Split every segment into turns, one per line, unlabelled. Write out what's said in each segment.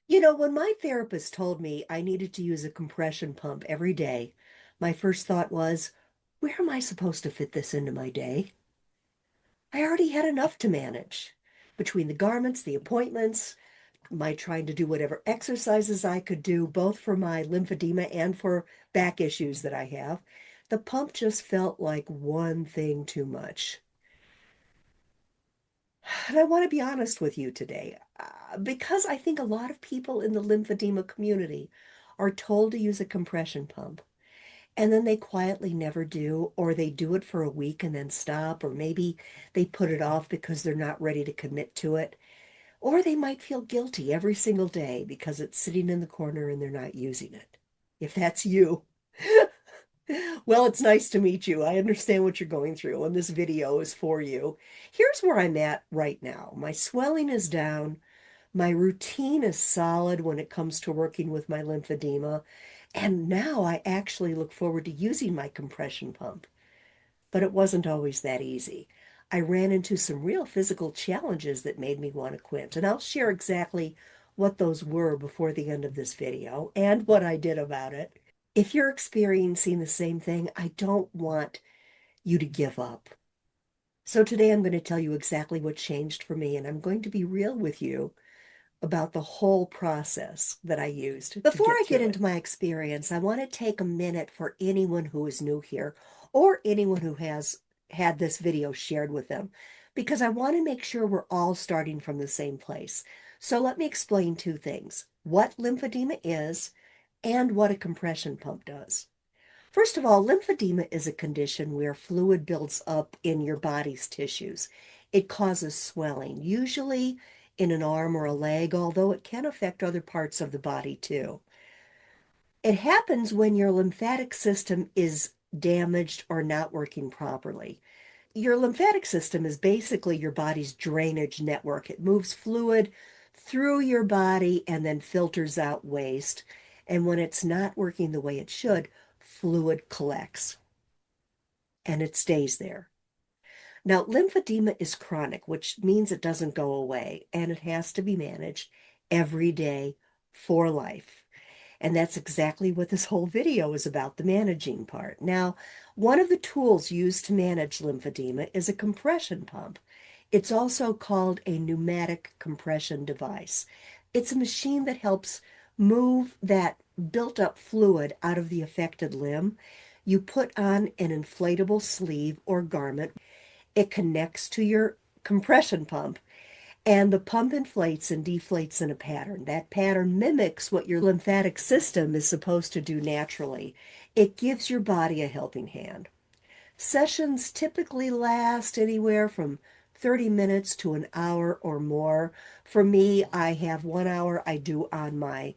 When my therapist told me I needed to use a compression pump every day, my first thought was, where am I supposed to fit this into my day? I already had enough to manage. Between the garments, the appointments, my trying to do whatever exercises I could do, both for my lymphedema and for back issues that I have, the pump just felt like one thing too much. And I want to be honest with you today, because I think a lot of people in the lymphedema community are told to use a compression pump, and then they quietly never do, or they do it for a week and then stop, or maybe they put it off because they're not ready to commit to it, or they might feel guilty every single day because it's sitting in the corner and they're not using it. If that's you, well, it's nice to meet you. I understand what you're going through, and this video is for you. Here's where I'm at right now. My swelling is down. My routine is solid when it comes to working with my lymphedema. And now I actually look forward to using my compression pump. But it wasn't always that easy. I ran into some real physical challenges that made me want to quit. And I'll share exactly what those were before the end of this video and what I did about it. If you're experiencing the same thing, I don't want you to give up. So today I'm going to tell you exactly what changed for me, and I'm going to be real with you about the whole process that I used to Before I get into my experience, I want to take a minute for anyone who is new here or anyone who has had this video shared with them, because I want to make sure we're all starting from the same place. So let me explain two things: what lymphedema is and what a compression pump does. First of all, lymphedema is a condition where fluid builds up in your body's tissues. It causes swelling, usually in an arm or a leg, although it can affect other parts of the body too. It happens when your lymphatic system is damaged or not working properly. Your lymphatic system is basically your body's drainage network. It moves fluid through your body and then filters out waste. And when it's not working the way it should, fluid collects and it stays there. Now, lymphedema is chronic, which means it doesn't go away and it has to be managed every day for life. And that's exactly what this whole video is about, the managing part. Now, one of the tools used to manage lymphedema is a compression pump. It's also called a pneumatic compression device. It's a machine that helps move that built up fluid out of the affected limb. You put on an inflatable sleeve or garment. It connects to your compression pump, and the pump inflates and deflates in a pattern. That pattern mimics what your lymphatic system is supposed to do naturally. It gives your body a helping hand. Sessions typically last anywhere from 30 minutes to an hour or more. For me, I have 1 hour I do on my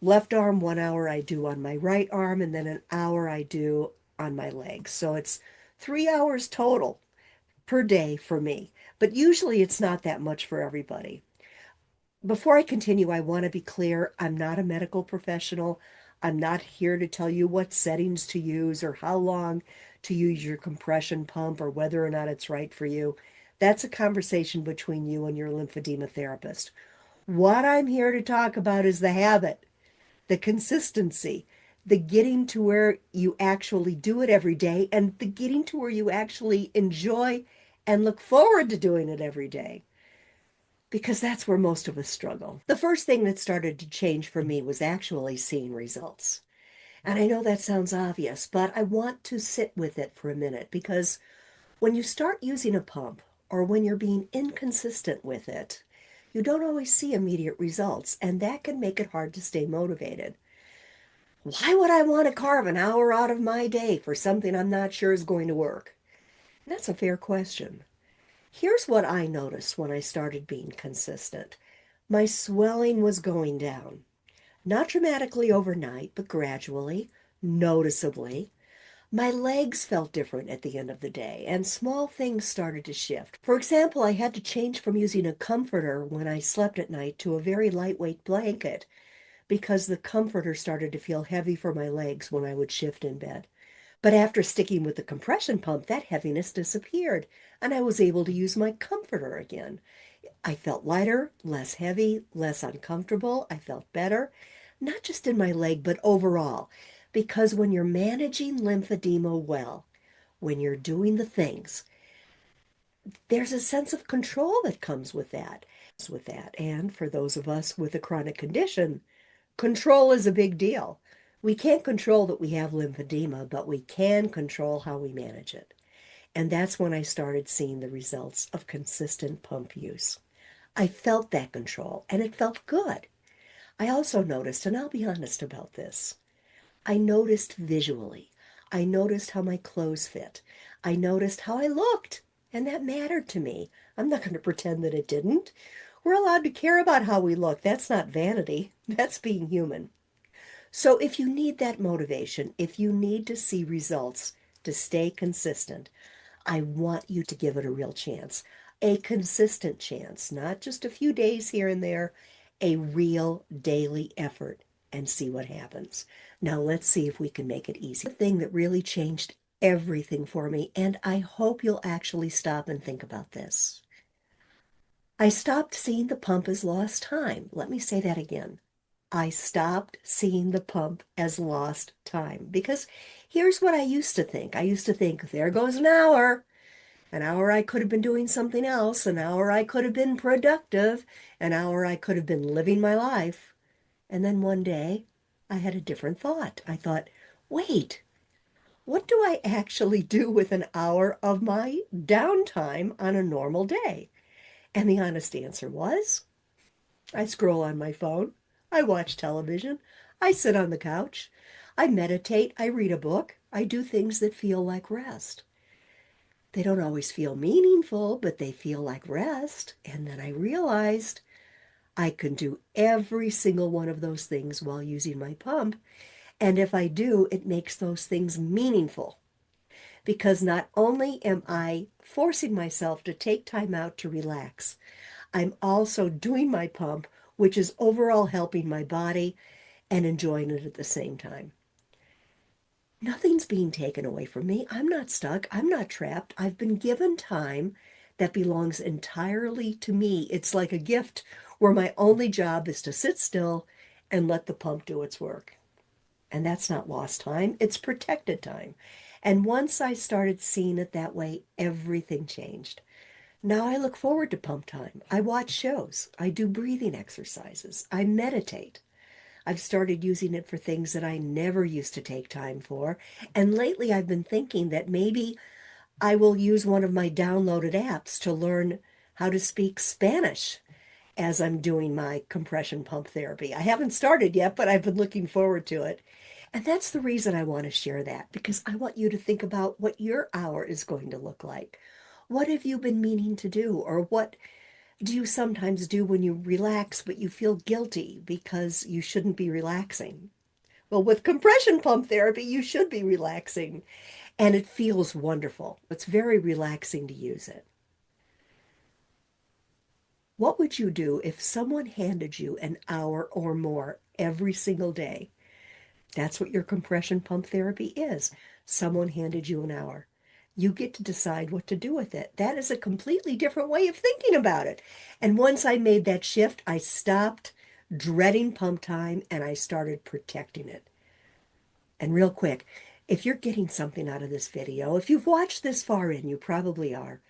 left arm, 1 hour I do on my right arm, and then an hour I do on my legs. So it's 3 hours total per day for me. But usually it's not that much for everybody. Before I continue, I want to be clear. I'm not a medical professional. I'm not here to tell you what settings to use or how long to use your compression pump or whether or not it's right for you. That's a conversation between you and your lymphedema therapist. What I'm here to talk about is the habit, the consistency, the getting to where you actually do it every day, and the getting to where you actually enjoy and look forward to doing it every day, because that's where most of us struggle. The first thing that started to change for me was actually seeing results. And I know that sounds obvious, but I want to sit with it for a minute, because when you start using a pump or when you're being inconsistent with it, you don't always see immediate results, and that can make it hard to stay motivated. Why would I want to carve an hour out of my day for something I'm not sure is going to work? That's a fair question. Here's what I noticed when I started being consistent. My swelling was going down. Not dramatically overnight, but gradually, noticeably. My legs felt different at the end of the day, and small things started to shift. For example, I had to change from using a comforter when I slept at night to a very lightweight blanket because the comforter started to feel heavy for my legs when I would shift in bed. But after sticking with the compression pump, that heaviness disappeared, and I was able to use my comforter again. I felt lighter, less heavy, less uncomfortable. I felt better, not just in my leg, but overall. Because when you're managing lymphedema well, when you're doing the things, there's a sense of control that comes with that. And for those of us with a chronic condition, control is a big deal. We can't control that we have lymphedema, but we can control how we manage it. And that's when I started seeing the results of consistent pump use. I felt that control and it felt good. I also noticed, and I'll be honest about this, I noticed visually. I noticed how my clothes fit. I noticed how I looked, and that mattered to me. I'm not going to pretend that it didn't. We're allowed to care about how we look. That's not vanity. That's being human. So if you need that motivation, if you need to see results to stay consistent, I want you to give it a real chance, a consistent chance, not just a few days here and there, a real daily effort and see what happens. Now let's see if we can make it easy. The thing that really changed everything for me, and I hope you'll actually stop and think about this. I stopped seeing the pump as lost time. Let me say that again. I stopped seeing the pump as lost time because here's what I used to think. I used to think, there goes an hour. An hour I could have been doing something else. An hour I could have been productive. An hour I could have been living my life. And then one day I had a different thought. I thought, wait, what do I actually do with an hour of my downtime on a normal day? And the honest answer was, I scroll on my phone. I watch television. I sit on the couch. I meditate. I read a book. I do things that feel like rest. They don't always feel meaningful, but they feel like rest. And then I realized I can do every single one of those things while using my pump. And if I do, it makes those things meaningful because not only am I forcing myself to take time out to relax, I'm also doing my pump, which is overall helping my body and enjoying it at the same time. Nothing's being taken away from me. I'm not stuck. I'm not trapped. I've been given time that belongs entirely to me. It's like a gift where my only job is to sit still and let the pump do its work. And that's not lost time, it's protected time. And once I started seeing it that way, everything changed. Now I look forward to pump time. I watch shows. I do breathing exercises. I meditate. I've started using it for things that I never used to take time for. And lately I've been thinking that maybe I will use one of my downloaded apps to learn how to speak Spanish as I'm doing my compression pump therapy. I haven't started yet, but I've been looking forward to it. And that's the reason I want to share that, because I want you to think about what your hour is going to look like. What have you been meaning to do? Or what do you sometimes do when you relax, but you feel guilty because you shouldn't be relaxing? Well, with compression pump therapy, you should be relaxing, and it feels wonderful. It's very relaxing to use it. What would you do if someone handed you an hour or more every single day? That's what your compression pump therapy is. Someone handed you an hour. You get to decide what to do with it. That is a completely different way of thinking about it. And once I made that shift, I stopped dreading pump time and I started protecting it. And real quick, if you're getting something out of this video, if you've watched this far in, you probably are,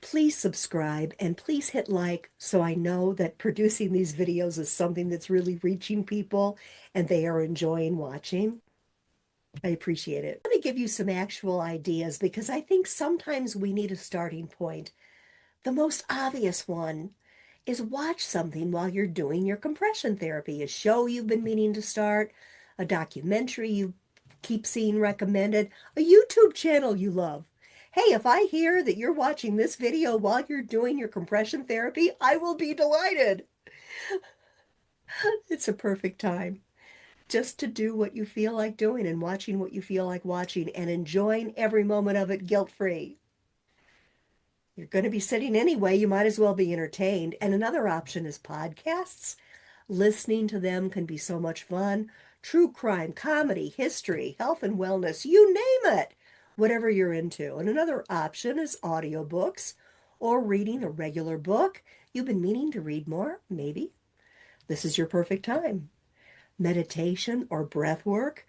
please subscribe and please hit like so I know that producing these videos is something that's really reaching people and they are enjoying watching. I appreciate it. Let me give you some actual ideas because I think sometimes we need a starting point. The most obvious one is watch something while you're doing your compression therapy, a show you've been meaning to start, a documentary you keep seeing recommended, a YouTube channel you love. Hey, if I hear that you're watching this video while you're doing your compression therapy, I will be delighted. It's a perfect time just to do what you feel like doing and watching what you feel like watching and enjoying every moment of it guilt-free. You're going to be sitting anyway, you might as well be entertained. And another option is podcasts. Listening to them can be so much fun. True crime, comedy, history, health and wellness, you name it, whatever you're into. And another option is audiobooks or reading a regular book. You've been meaning to read more? Maybe. This is your perfect time. Meditation or breath work.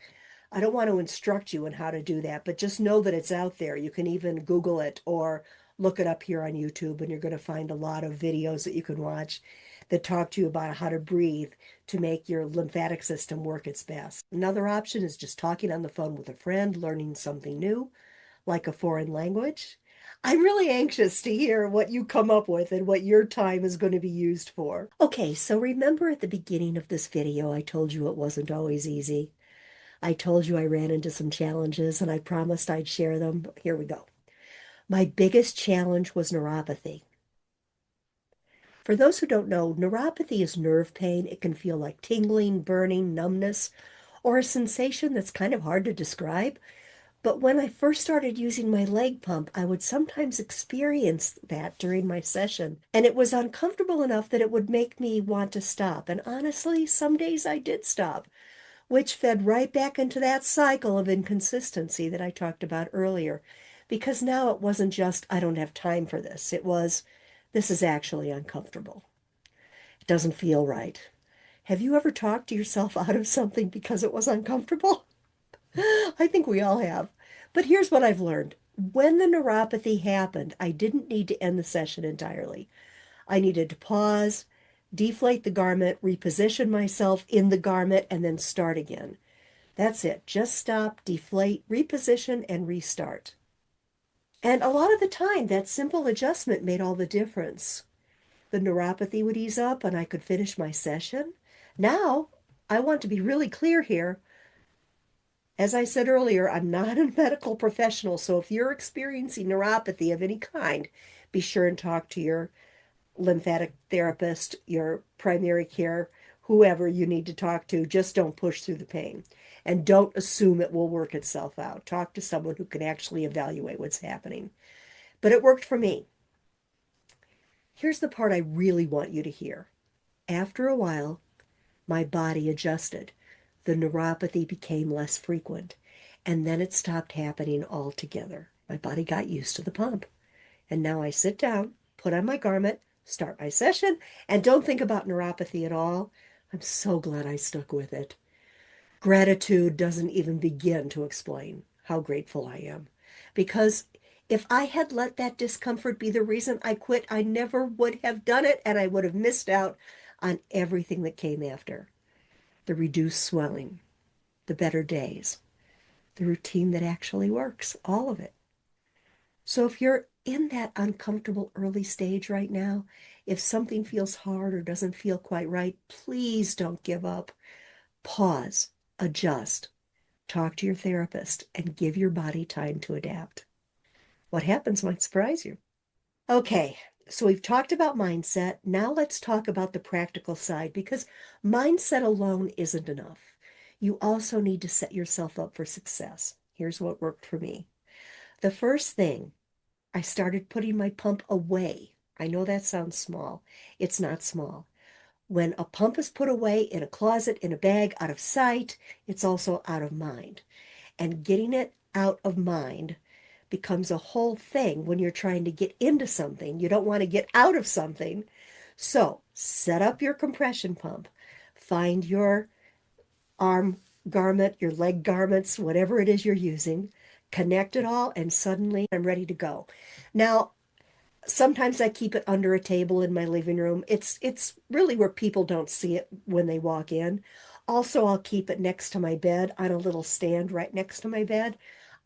I don't want to instruct you on how to do that, but just know that it's out there. You can even Google it or look it up here on YouTube, and you're going to find a lot of videos that you can watch that talk to you about how to breathe to make your lymphatic system work its best. Another option is just talking on the phone with a friend, learning something new, like a foreign language. I'm really anxious to hear what you come up with and what your time is going to be used for. Okay, so remember at the beginning of this video, I told you it wasn't always easy. I told you I ran into some challenges and I promised I'd share them. Here we go. My biggest challenge was neuropathy. For those who don't know, neuropathy is nerve pain. It can feel like tingling, burning, numbness, or a sensation that's kind of hard to describe. But when I first started using my leg pump, I would sometimes experience that during my session. And it was uncomfortable enough that it would make me want to stop. And honestly, some days I did stop, which fed right back into that cycle of inconsistency that I talked about earlier. Because now it wasn't just, I don't have time for this. It was, this is actually uncomfortable. It doesn't feel right. Have you ever talked to yourself out of something because it was uncomfortable? I think we all have. But here's what I've learned. When the neuropathy happened, I didn't need to end the session entirely. I needed to pause, deflate the garment, reposition myself in the garment, and then start again. That's it. Just stop, deflate, reposition, and restart. And a lot of the time, that simple adjustment made all the difference. The neuropathy would ease up and I could finish my session. Now, I want to be really clear here. As I said earlier, I'm not a medical professional, so if you're experiencing neuropathy of any kind, be sure and talk to your lymphatic therapist, your primary care, whoever you need to talk to. Just don't push through the pain. And don't assume it will work itself out. Talk to someone who can actually evaluate what's happening. But it worked for me. Here's the part I really want you to hear. After a while, my body adjusted. The neuropathy became less frequent, and then it stopped happening altogether. My body got used to the pump. And now I sit down, put on my garment, start my session, and don't think about neuropathy at all. I'm so glad I stuck with it. Gratitude doesn't even begin to explain how grateful I am. Because if I had let that discomfort be the reason I quit, I never would have done it, and I would have missed out on everything that came after. The reduced swelling, the better days, the routine that actually works, all of it. So if you're in that uncomfortable early stage right now, if something feels hard or doesn't feel quite right, please don't give up. Pause, adjust, talk to your therapist, and give your body time to adapt. What happens might surprise you. Okay, so we've talked about mindset. Now let's talk about the practical side, because mindset alone isn't enough. You also need to set yourself up for success. Here's what worked for me. The first thing, I started putting my pump away. I know that sounds small. It's not small. When a pump is put away in a closet, in a bag, out of sight, it's also out of mind. And getting it out of mind becomes a whole thing when you're trying to get into something. You don't want to get out of something. So set up your compression pump. Find your arm garment, your leg garments, whatever it is you're using. Connect it all, and suddenly I'm ready to go. Now, sometimes I keep it under a table in my living room. It's really where people don't see it when they walk in. Also, I'll keep it next to my bed on a little stand right next to my bed.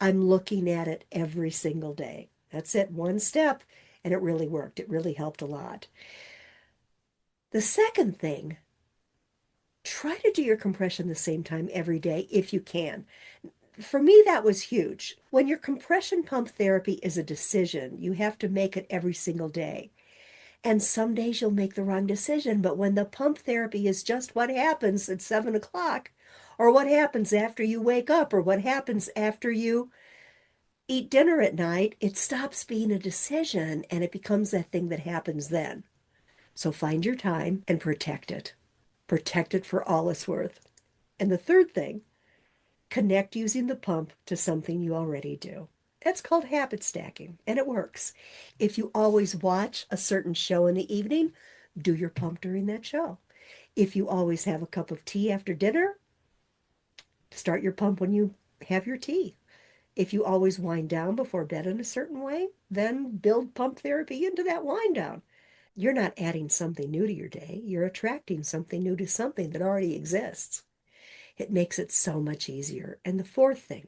I'm looking at it every single day. That's it, one step, and it really worked. It really helped a lot. The second thing, try to do your compression the same time every day if you can. For me, that was huge. When your compression pump therapy is a decision, you have to make it every single day. And some days you'll make the wrong decision, but when the pump therapy is just what happens at 7 o'clock, or what happens after you wake up, or what happens after you eat dinner at night, it stops being a decision and it becomes that thing that happens then. So find your time and protect it. Protect it for all it's worth. And the third thing, connect using the pump to something you already do. That's called habit stacking, and it works. If you always watch a certain show in the evening, do your pump during that show. If you always have a cup of tea after dinner, start your pump when you have your tea. If you always wind down before bed in a certain way, then build pump therapy into that wind down. You're not adding something new to your day. You're attracting something new to something that already exists. It makes it so much easier. And the fourth thing,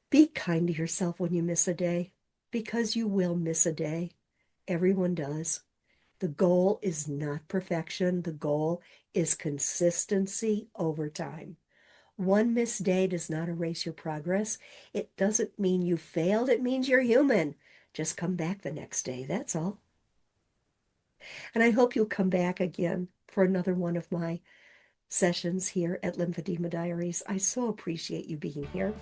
be kind to yourself when you miss a day, because you will miss a day. Everyone does. The goal is not perfection. The goal is consistency over time. One missed day does not erase your progress. It doesn't mean you failed. It means you're human. Just come back the next day. That's all. And I hope you'll come back again for another one of my sessions here at Lymphedema Diaries. I so appreciate you being here.